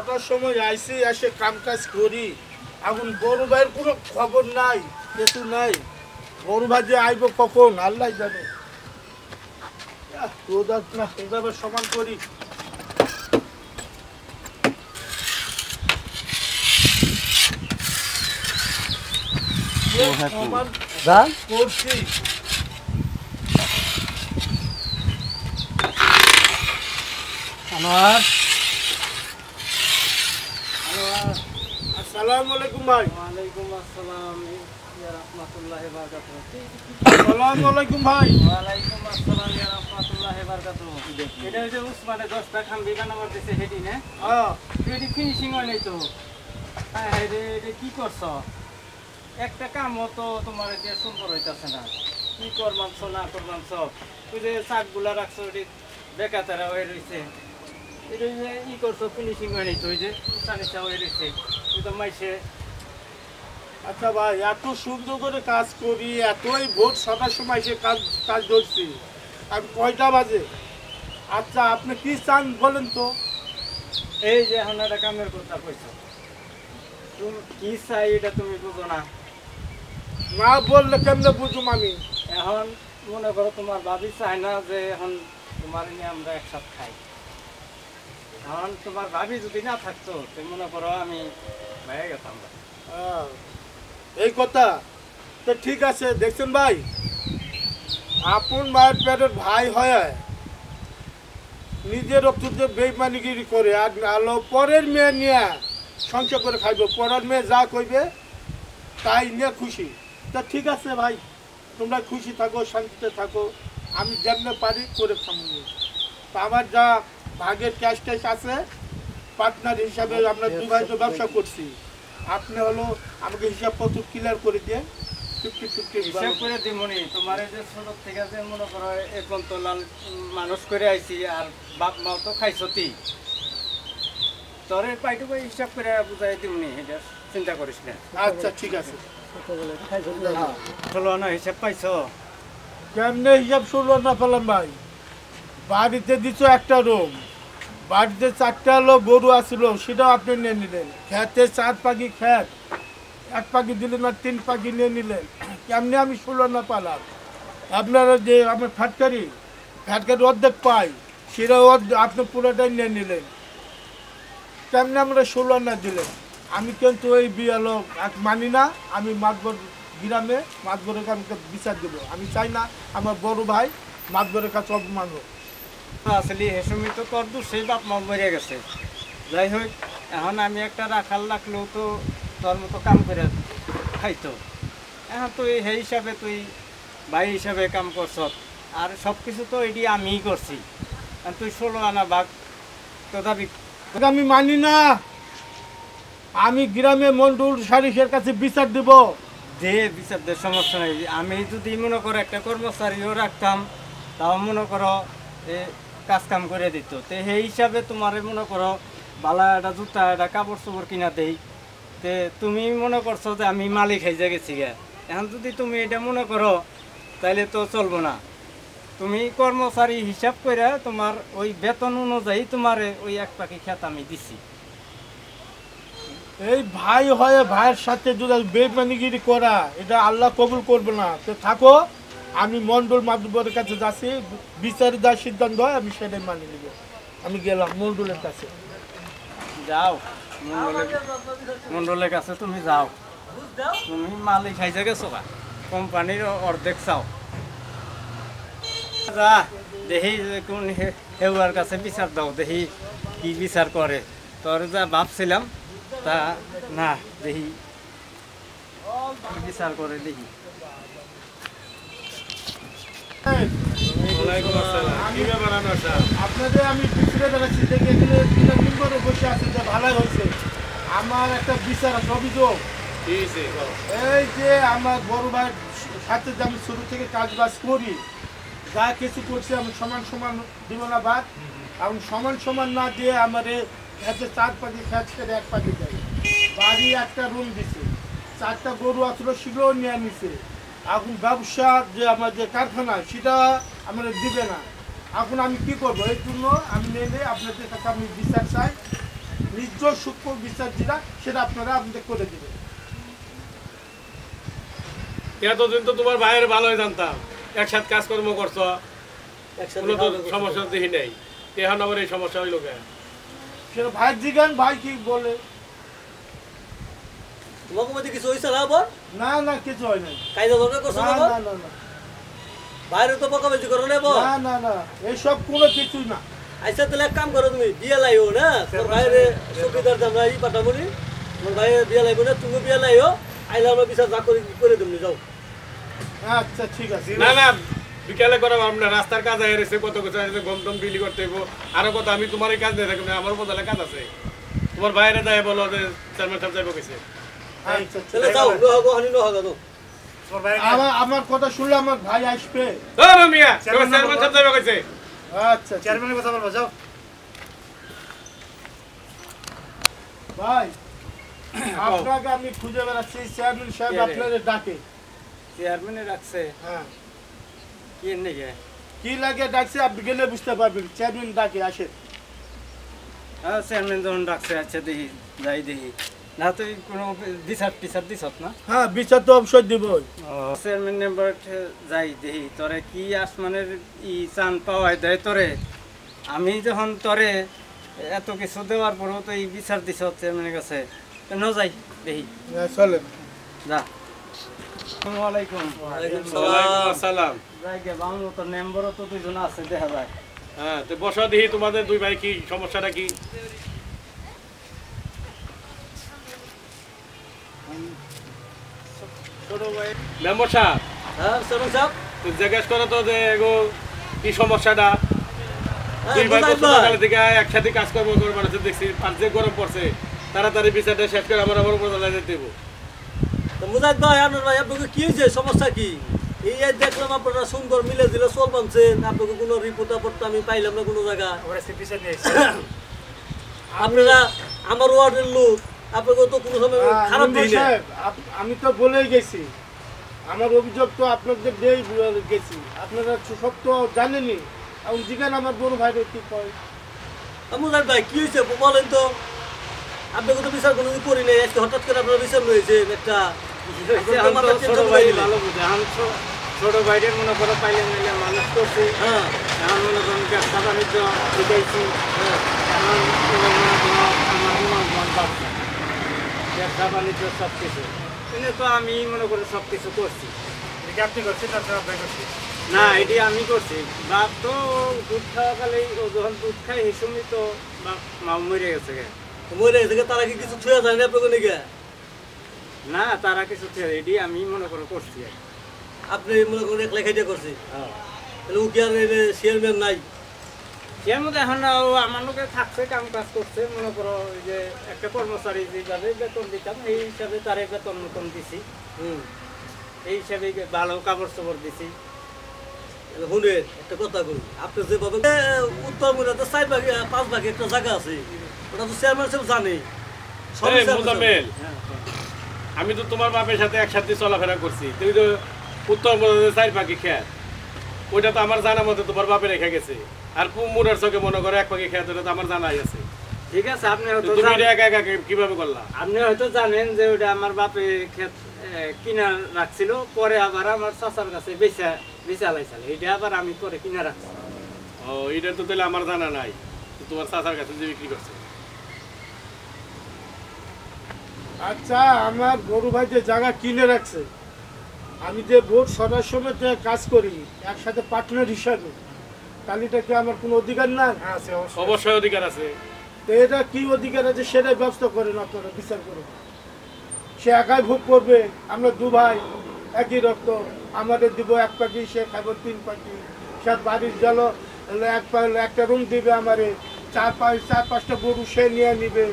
ছটার সময় আইসি এসে কাম কাজ করি, এখন বড় ভাইয়ের কোনো খবর নাই, কিছু নাই। বড় ভাই যে আইব কখন আল্লাহ জানে। রোদার না এইভাবে সমান করি। সমান করছি। আমার আসসালামু আলাইকুম ভাই। ওয়ালাইকুম আসসালাম ইয়া রাহমাতুল্লাহি ওয়া বারাকাতুহু। আসসালামু আলাইকুম ভাই। ওয়ালাইকুম আসসালাম ইয়া রাহমাতুল্লাহি ওয়া বারাকাতুহু। এটা হচ্ছে উসমানে 10টা খাম বিগানা করতেছে হেডি না? হ্যাঁ হেডি ফিনিশিং হয় নাই তো। হ্যাঁ রে এটা কি করছ? একটা কামও তো তোমার এটা সুন্দর হইতাছে না। কি করবাম না করবাম সব। তুই যে শাকগুলা রাখছো এটি বেকাতারা হয়ে রইছে। এটা যে ই করছো ফিনিশিং হয় নাই তো ওই যে সানিসা হয়ে রইছে। তুই তো মাইছে আচ্ছা ভাই, এত সুন্দর করে কাজ করি, এতই ভোর 7টার সময় এসে কাজ কাজ ধরছি, আর কয়টা বাজে? আচ্ছা আপনি কি চান বলেন তো? এই যে এখন একটা কামের কথা কইছো তুমি কি চাই এটা তুমি বুঝো না। না বললে কেমনে বুঝুম আমি? এখন মনে করো তোমার ভাবি চায় না যে এখন তোমার নিয়ে আমরা একসাথে খাই। এখন তোমার ভাবি যদি না থাকতো তো মনে করো আমি ভেঙে গেতাম। হ্যাঁ, এই কথা তো ঠিক আছে। দেখছেন ভাই, আপন মায়ের পেটের ভাই হয় নিজের রক্ততে বেইমানিগিরি করে, আর আলো পরের মেয়ে নিয়ে সংসার করে খাইব, পরের মেয়ে যা কইবে তাই নিয়ে খুশি। তা ঠিক আছে ভাই, তোমরা খুশি থাকো, শান্তিতে থাকো, আমি যেমনে পারি করে খাবো। তা আমার যা ভাগের ক্যাশ ট্যাশ আছে, পার্টনার হিসাবে আমরা দুই ভাই তো ব্যবসা করছি, আপনি হলো আমাকে হিসাবপত্র ক্লিয়ার করে দিয়ে 50-50 হিসাব করে দিমনি তোমার এই যে ছোট থেকে যে মনে করো এখন তো লাল মানুষ করে আইছি আর বাপ মাও তো খাইছতি তোর পাইটুকু হিসাব করে বুঝাই দিমনি এটা চিন্তা করিস না। আচ্ছা ঠিক আছে। চলো না হিসাব পাইছো? কেমনে হিসাব শুনলো না পেলাম ভাই? বাড়িতে দিচ্ছ একটা রুম, বাড়িতে 4টা লোক গরু আসছিল, সেটাও আপনি নিয়ে নিলেন। খেতে 4 পাখি খেত, 1 পাখি দিলেন আর 3 পাখি নিয়ে নিলেন। কেমনে আমি শুনলো না পেলাম? আপনারা যে আমার ফ্যাক্টরি অর্ধেক পাই, সেটাও আপনি পুরোটাই নিয়ে নিলেন। কেমনে আমরা 16 না দিলেন? আমি কিন্তু ওই বিয়ালো মানি না। আমি মাতবর গ্রামে মাতবরের কাছে বিচার দেবো। আমি চাই না আমার বড় ভাই মাতবরের কাছে অপমান হোক। আসলে এ সময় তো তোর দূর সেই বাপ মা মরে গেছে। যাই হোক এখন আমি একটা রাখাল রাখলেও তো তোর মতো কাম করে খাইতো। এখন তুই সেই হিসাবে তুই ভাই হিসাবে কাম করছ, আর সব কিছু তো এটি আমিই করছি। আর তুই 16 আনা ভাগ তো দাবি আমি মানি না। আমি গ্রামে মন্ডল সারিসের কাছে বিচার দেব। যে বিচারদের সমস্যা নেই। আমি যদি মনে করো একটা কর্মচারীও রাখতাম তাও মনে করো এ কাজ কাম করে দিত। তো সেই হিসাবে তোমার মনে করো বালা একটা জুতা একটা কাপড় চোপড় কিনা দেই। তে তুমি মনে করছো যে আমি মালিক হয়ে গেছি গে। এখন যদি তুমি এটা মনে করো তাহলে তো চলবো না। তুমি কর্মচারী হিসাব করে তোমার ওই বেতন অনুযায়ী তোমার ওই 1 পাখি খেত আমি দিছি। এই ভাই হয়ে ভাইয়ের সাথে যদি বেমানিগিরি করা, এটা আল্লাহ কবুল করবে না। তো থাকো, আমি মন্ডল মাতবরের কাছে যাচ্ছি, বিচারে যা সিদ্ধান্ত হয় আমি সেটাই মানি নিব। আমি গেলাম মন্ডলের কাছে। যাও মন্ডলের কাছে তুমি যাও। তুমি মালিক খাইছে গেছো বা কোম্পানির অর্ধেক চাও। যা দেখি কোন হেউয়ার কাছে বিচার দাও, দেখি কি বিচার করে। তোর যা ভাবছিলাম তা না, দেখি কি বিচার করে দেখি। আপনাদের আমি বিচারে বেড়াচ্ছি, দেখে এখানে 3 দিন করে বসে আছি, যে ভালোই হয়েছে। আমার একটা বিচার আছে, অভিযোগ। এই যে আমার বড় ভাইয়ের সাথে যে আমি শুরু থেকে কাজ বাজ করি, যা কিছু করছি আমি সমান সমান দিব না ভাত। এখন সমান সমান না দিয়ে আমার খেতে 4 পাখি খেত করে 1 পাখি দেয়। বাড়ি একটা রুম দিছে, 4টা গরু আসলো সেগুলোও নিয়ে নিছে। এখন ব্যবসা যে আমার যে কারখানা, সেটা আমার দিবে না। এখন আমি কি করবো? এই জন্য আমি নিয়ে আপনাদের কাছে আমি বিচার চাই। নির্জয় সূক্ষ্ম বিচার যেটা সেটা আপনারা আমাদের করে দেবেন। এতদিন তো তোমার ভাইয়ের ভালোই জানতাম, একসাথে কাজকর্ম করছো, কোনো তো সমস্যা দেখি নাই, এখন আবার এই সমস্যা হইল কেন? সেটা ভাই জিগান, ভাই কি বলে। তোমাকে মধ্যে কিছু হয়েছে না আবার? না না কিছু হয় নাই। কায়দা দরকার করছো না না না না না বাইরে তো বকাবাজি করো না আবার? না না না এইসব কোনো কিছুই না। আচ্ছা তাহলে এক কাম করো, তুমি বিয়ে লাইও না, তোর বাইরে চৌকিদার আমরা ই পাঠাবো নি, তোমার বাইরে বিয়ে লাইবো না, তুমি বিয়ে লাইও, আইলে আমরা বিচার যা করে দেবনি, যাও। আচ্ছা ঠিক আছে। না না বিকালে করা আমরা রাস্তার কাজ এসে কত কিছু আছে, গম টম বিলি করতে হইব, আরো কত আমি তোমার এই কাজ দিয়ে থাকি না, আমার বোঝালে কাজ আছে। তোমার বাইরে যাই বলো যে চেয়ারম্যান সাহেব যাইব গেছে। আচ্ছা তাহলে যাও, নহগো হানি নহগো তো। আমার কথা শুনলে আমার ভাই আসবে। ও মিয়া, তোমার চেয়ারম্যান সাহেব যাইব গেছে। আচ্ছা চেয়ারম্যানের কথা বলবো, যাও ভাই। আপনাকে আমি খুঁজে বেড়াচ্ছি, চেয়ারম্যান সাহেব আপনাদের ডাকে। চেয়ারম্যানে রাখছে হ্যাঁ কি নাকি? কি লাগে ডাকছে আপনি গেলে বুঝতে পারবেন। চেয়ারম্যান ডাকে আসে। হ্যাঁ চেয়ারম্যান যখন রাখছে, আচ্ছা দেখি যাই দেখি। না তুই কোনো বিচার টিচার দিস না? হ্যাঁ বিচার তো অবশ্যই দিবই। চেয়ারম্যান মেম্বার যাই দেখি তোরে কি আসমানের চান পাওয়াই দেয় তোরে। আমি যখন তোরে এত কিছু দেওয়ার পরেও তো এই বিচার দিছ চেয়ারম্যানের কাছে, ন যাই দেখি। চলেন যা। আসসালামু আলাইকুম। ওয়ালাইকুম ওয়ালাইকুম সালাম। আসসালাম। যাই গে বাংলো তো মেম্বারও তো দুইজন আছে, দেখা যায়। হ্যাঁ তো বসো দেখি তোমাদের দুই ভাই কি সমস্যাটা কি। মেম্বার সাহেব হ্যাঁ চেয়ারম্যান সাহেব। তুই জিজ্ঞেস করো তো যে এগো কি সমস্যাটা। হ্যাঁ, দুই ভাই বুঝাই বছর ভাই। সকালে থেকে একসাথে কাজ করবো বানাতে দেখছি, আর যে গরম পড়ছে তাড়াতাড়ি বিচারটা শেষ করে আমার উপর যেতে দেবো। তো মুজাহিদ ভাই, আনোয়ার ভাই, আপনাকে কি হয়েছে, সমস্যা কি? এই যে দেখলাম আপনারা সুন্দর মিলে দিলে চল বানছেন, আপনাকে কোনো রিপোর্ট আপত্তি আমি পাইলাম না কোনো জায়গা। আপনারা আমার ওয়ার্ডের লোক, আপনাকে তো কোনো সময় খারাপ মেম্বার দিই না। সাহেব, আমি তো বলেই গেছি, আমার অভিযোগ তো আপনাদের দিয়েই গেছি। আপনারা সব তো জানেনই। এখন জিজ্ঞান আমার বড় ভাইরে কি কয়। মুজাহিদ ভাই কি হয়েছে বলেন তো? আপনাকে তো বিচার কোনোদিন করি নাই, আজকে হঠাৎ করে আপনার বিচার রয়েছে একটা। এখন তো ছোট ভাই ভালো বুঝে, এখন ছোট ভাইদের মনে করো পাইলে মিলে মানুষ করছি। হ্যাঁ এখন মনে করুন ব্যবসা বাণিজ্য শিখাইছি। এখন মনে করো আমার মন বাড়ছে, ব্যবসা বাণিজ্য সব কিছু কিন্তু তো আমি মনে করি সব কিছু করছি। আপনি করছেন না এটি আমি করছি। বাপ তো দুধ খাওয়াকালেই, ও যখন দুধ খাই এই সময় তো বাপ মা মরে গেছে গে। মরে গেছে, তারা কি কিছু ছুঁয়ে যায় না আপনাকে নিকে? না তারা কিছু এটি আমি মনে করো করছি আর কি। আপনি মনে করেন এক লেখাইটা করছে, তাহলে ও কি আর চেয়ারম্যান নাই? এর মধ্যে এখন ও আমার লোকে থাকছে, কাম কাজ করছে, মনে করো ওই যে একটা কর্মচারী যেভাবে বেতন দিতাম এই হিসাবে তারে বেতন মতন দিছি, এই হিসাবে ভালো কাপড় চোপড় দিছি। শুনেন একটা কথা কই, আপনি যেভাবে উত্তর মুরাতে 4 ভাগ 5 ভাগে একটা জায়গা আছে, ওটা তো চেয়ারম্যান সাহেব জানে। সব এই চেয়ারম্যান মোজাম্মেল, হ্যাঁ, আমি তো তোমার বাপের সাথে একসাথে চলাফেরা করছি, তুই তো উত্তর মধ্যে 4 পাখি খেত, ওইটা তো আমার জানা মতো তোমার বাপে রেখে গেছে। আর মুরার চোখে মনে করো 1 পাখি খেত, ওটা তো আমার জানাই আছে। ঠিক আছে আপনি তো হয়তো তুমি এটা একা একা কিভাবে করলা? আপনি হয়তো জানেন যে ওটা আমার বাপে ক্ষেত কিনা রাখছিল, পরে আবার আমার চাচার কাছে বেচা লাইছিল, এটা আবার আমি পরে কিনা রাখছি। ও এটা তো তাহলে আমার জানা নাই, তো তোমার চাচার কাছে যে বিক্রি করছে। আচ্ছা আমার বড় ভাই যে জায়গা কিনে রাখছে, আমি যে ভোট সরার সময় যে কাজ করি একসাথে পার্টনার হিসাবে, তাহলে এটা কি আমার কোনো অধিকার না? অবশ্যই অধিকার আছে। তো এটা কি অধিকার আছে সেটাই ব্যবস্থা করেন আপনারা, বিচার করুন। সে একাই ভোগ করবে, আমরা 2 ভাই একই রক্ত, আমাদের দিব 1 পাখি, সে খাবো 3 পাখি। সে বাড়ির জল একটা রুম দিবে আমারে, 4-5টা গরু সে নিয়ে নিবে।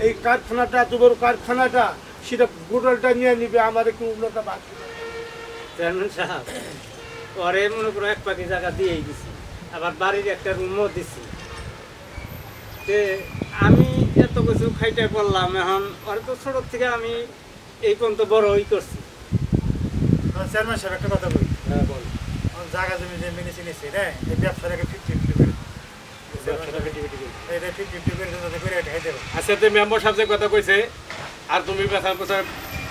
এই কারখানাটা এত বড় কারখানাটা, সেটা গোডলটা নিয়ে নিবে, আমার একটু উন্নত বাকি। চেয়ারম্যান সাহেব পরে মনে করো 1 পাখি জায়গা দিয়েই দিছি, আবার বাড়ির একটা রুমও দিছি। তে আমি এত কিছু খাইতে করলাম, এখন ওর তো ছোট থেকে আমি এই পর্যন্ত বড় হই করছি। চেয়ারম্যান সাহেব একটা কথা বলি, হ্যাঁ বল। জায়গা জমি যে মেনে চিনেছে রে, এই ব্যবসাটাকে 50-50 করে ব্যবসাটা ফিটি করি। এটা 50-50 করে যাতে করে এটা খাইতে হবে। আচ্ছা তো মেম্বার সাহেব যে কথা কইছে আর তুমি বেচার কথা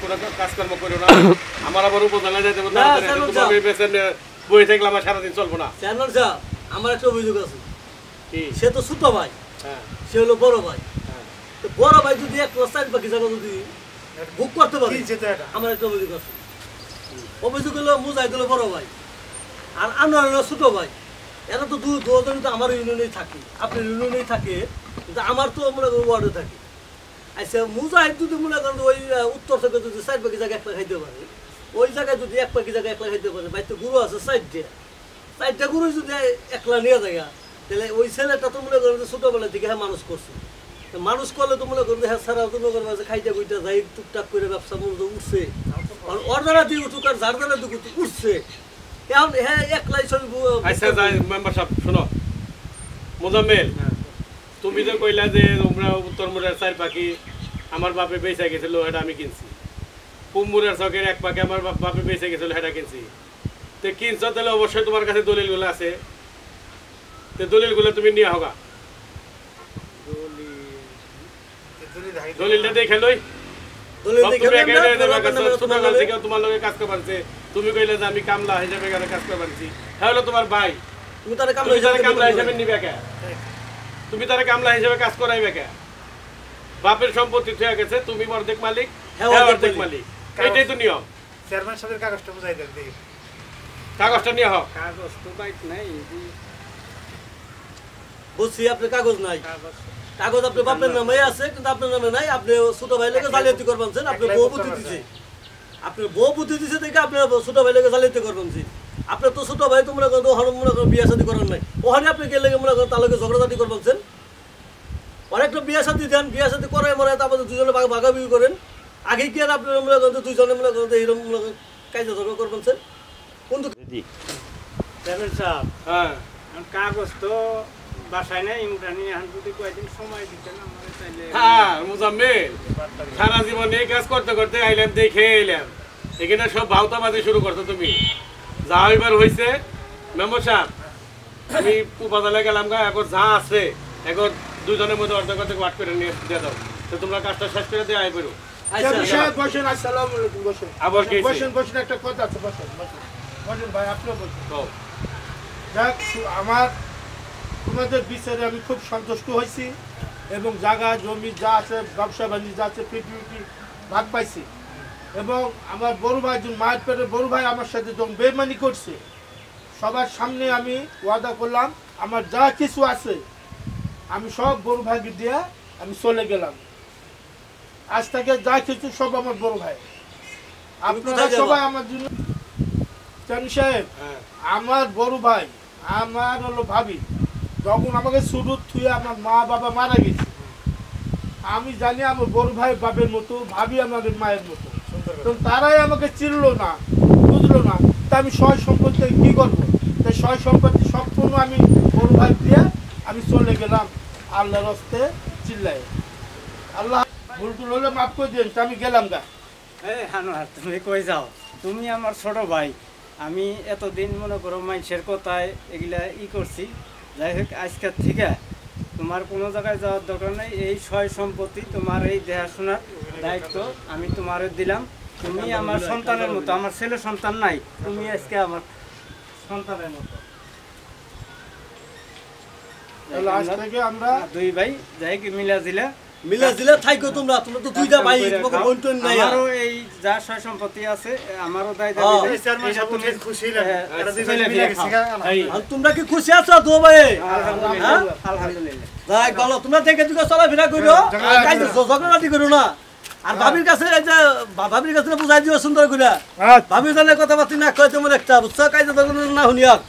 কোনো কাজকর্ম করো না আমার আবার উপজেলা যাইতে হবে না, তাড়াতাড়ি। স্যার, তোমাকে বেচেন বই থাকলে আমার সারাদিন চলবো না। চেয়ারম্যান সাহেব আমার একটা অভিযোগ আছে। কি? সে তো ছোট ভাই, হ্যাঁ সে হলো বড় ভাই। হ্যাঁ তো বড় ভাই যদি এক চার পাখি জায়গা যদি বুক করতে পারে, কি যেটা এটা? আমার একটা অভিযোগ আছে। অভিযোগ হলো মুজাহিদ হলো বড় ভাই আর আনোয়ার হলো ছোট ভাই। এরা তো দুজন তো আমার ইউনিয়নেই থাকে, আপনার ইউনিয়নেই থাকে, কিন্তু আমার তো মনে করেন ওয়ার্ডে থাকে। আচ্ছা মুজাহিদ যদি মনে করেন ওই উত্তর থেকে যদি চার পাখি জায়গায় একলা খাইতে পারে, ওই জায়গায় যদি এক পাখি জায়গায় একলা খাইতে পারে, বাড়িতে গরু আছে চারটা গরু যদি একলা নিয়ে যায়, তাহলে ওই ছেলেটা তো মনে করেন যে ছোটবেলা থেকে হ্যাঁ মানুষ করছে। তো মানুষ করলে তো মনে করেন যে হ্যাঁ সারা তো মনে করেন যে খাইতে বইটা যাই টুকটাক করে ব্যবসা মূলত উঠছে, আর অর্ডারা দিয়ে উঠুক আর যার দ্বারা দিকে উঠছে। এখন হ্যাঁ একলাই ছবি আচ্ছা যাই মেম্বার সাহেব শোনো মোজাম্মেল তুমি যে কইলা যে তোমরা উত্তর মুড়ের চার পাখি আমার বাপে বেঁচে গেছিল এটা আমি কিনছি, কুমুরের চকের এক পাখি আমার বাপে বেঁচে গেছিল সেটা কিনছি। তো কিনছো তাহলে অবশ্যই তোমার কাছে দলিলগুলো আছে, তো দলিলগুলো তুমি নিয়ে হোগা। দলিলটা দেখে লই ছোটকাল থেকে তোমার লগে কাজ করতে তুমি কইলে যে আমি কামলা হিসেবে এখানে কাজ করতে তাহলে তোমার ভাই তুমি তাহলে তুমি তারে কামলা হিসেবে নিবে কে? তুমি তারে কামলা হিসেবে কাজ করাইবে কে? বাপের সম্পত্তি হয়ে গেছে, তুমি অর্ধেক মালিক, হ্যাঁ, হ্যাঁ অর্ধেক অর্ধেক মালিক, এইটাই তো নিয়ম। চেয়ারম্যান সাহেবের কাগজটা বুঝাই দেন দেখি। কাগজটা নিয়ে হোক। কাগজ তো বাইক নাই, বুঝছি আপনার কাগজ নাই, কাগজ আপনার বাপের নামে আছে কিন্তু আপনার নামে নাই। আপনি ছোট ভাই লেগে জালিয়াতি করবেন, আপনার বউ বুদ্ধি দিছে, আপনার বউ বুদ্ধি দিছে দেখে আপনার ছোট ভাই লেগে জালিয়াতি করবেন। আপনার তো ছোট ভাই তোমরা ওখানে মনে করেন বিয়ে শাদী করার নাই, ওখানে আপনি কে লেগে মনে করেন তার লগে ঝগড়াঝাটি করবেন। অনেকটা বিয়ে শাদী দেন, বিয়ে শাদী করাই মনে হয় তারপরে দুজনে ভাগাভাগি করেন। আগে কি আর আপনার মনে করেন দুইজনে মনে করেন এইরকম মনে করেন কাজে ঝগড়া করবেন। কিন্তু চেয়ারম্যান সাহেব হ্যাঁ কাগজ তো বাসায় নাই, ইমরানি এখন যদি কয়েকদিন সময় দিতেন আমার চাইলে। হ্যাঁ মুজাম্মেল সারা জীবন এই কাজ করতে করতে আইলাম, দেখে এলাম এখানে সব ভাওতাবাজি শুরু করছো তুমি। যা এবার হয়েছে মেম্বার সাহেব আমি উপজেলা গেলাম গা, এখন যা আছে এখন দুজনের মধ্যে অর্ধেক অর্ধেক ওয়াট করে নিয়ে দিয়ে দাও, তো তোমরা কাজটা শেষ করে দিয়ে আই বেরো। চেয়ারম্যান সাহেব বসেন, আসসালামু আলাইকুম, বসেন। আবার কি হয়েছে? বসেন বসেন, একটা কথা আছে, বসেন বসেন বসেন ভাই, আপনিও বসেন। কও। দেখ আমার তোমাদের বিচারে আমি খুব সন্তুষ্ট হয়েছি এবং জায়গা জমি যা আছে ব্যবসা বাণিজ্য যা আছে 50-50 ভাগ পাইছি। এবং আমার বড় ভাই একজন মায়ের পেটের বড় ভাই আমার সাথে যখন বেইমানি করছে সবার সামনে আমি ওয়াদা করলাম আমার যা কিছু আছে আমি সব বড় ভাইকে দিয়ে আমি চলে গেলাম। আজ থেকে যা কিছু সব আমার বড় ভাই, আপনারা সবাই আমার জন্য। চেয়ারম্যান সাহেব হ্যাঁ আমার বড় ভাই আমার হলো ভাবি, যখন আমাকে শুরু থুয়ে আমার মা বাবা মারা গেছে, আমি জানি আমার বড় ভাই বাপের মতো, ভাবি আমাদের মায়ের মতো, তো তারাই আমাকে চিনলো না, বুঝলো না। তা আমি সয় সম্পত্তি কি করবো? তাই সয় সম্পত্তি সম্পূর্ণ আমি বড় ভাই দিয়ে আমি চলে গেলাম আল্লাহর হস্তে চিল্লাই। আল্লাহ ভুল টুল হলে মাফ করে দিন, তা আমি গেলাম গা। এই হানোয়ার তুমি কই যাও? তুমি আমার ছোট ভাই, আমি এতদিন মনে করো মানুষের কথায় এগুলা করছি। যাই হোক আজকের থেকে তোমার কোনো জায়গায় যাওয়ার দরকার নেই, এই সয় সম্পত্তি তোমার এই দেখাশোনার দায়িত্ব আমি তোমার দিলাম। তুমি আমার সন্তানের মতো, আমার ছেলে সন্তান নাই, তুমি আজকে আমার সন্তানের মতো। তাহলে আজ থেকে আমরা দুই ভাই যাই কি মিলা দিলা মিলা দিলে থাইকো তোমরা, তোমরা তো দুইটা ভাই, তোমাকে বোন টোন নাই। আর আমারও এই যা সয় সম্পত্তি আছে আমারও দায়িত্ব হ্যাঁ। এই চেয়ারম্যান সাহেব তুমি অনেক খুশি হইলাম। হ্যাঁ, এটা দুই ছেলে ভাই মিলে মিলে গেছে খাও। গা। এই আর তোমরা কি খুশি আছো দো ভাই? আলহামদুলিল্লাহ আলহামদুলিল্লাহ। যাই ভালো, তোমরা দেখে দিকে চলাফেরা করো, কাজে ঝগড়াঝাটি করো না। আর ভাবির কাছে এই যে ভাবির কাছে বুঝাই দিও সুন্দর করে, ভাবির জানে কথাবার্তা না কয় তেমন একটা, বুঝছো? কাজে ঝগড়া না শুনি আর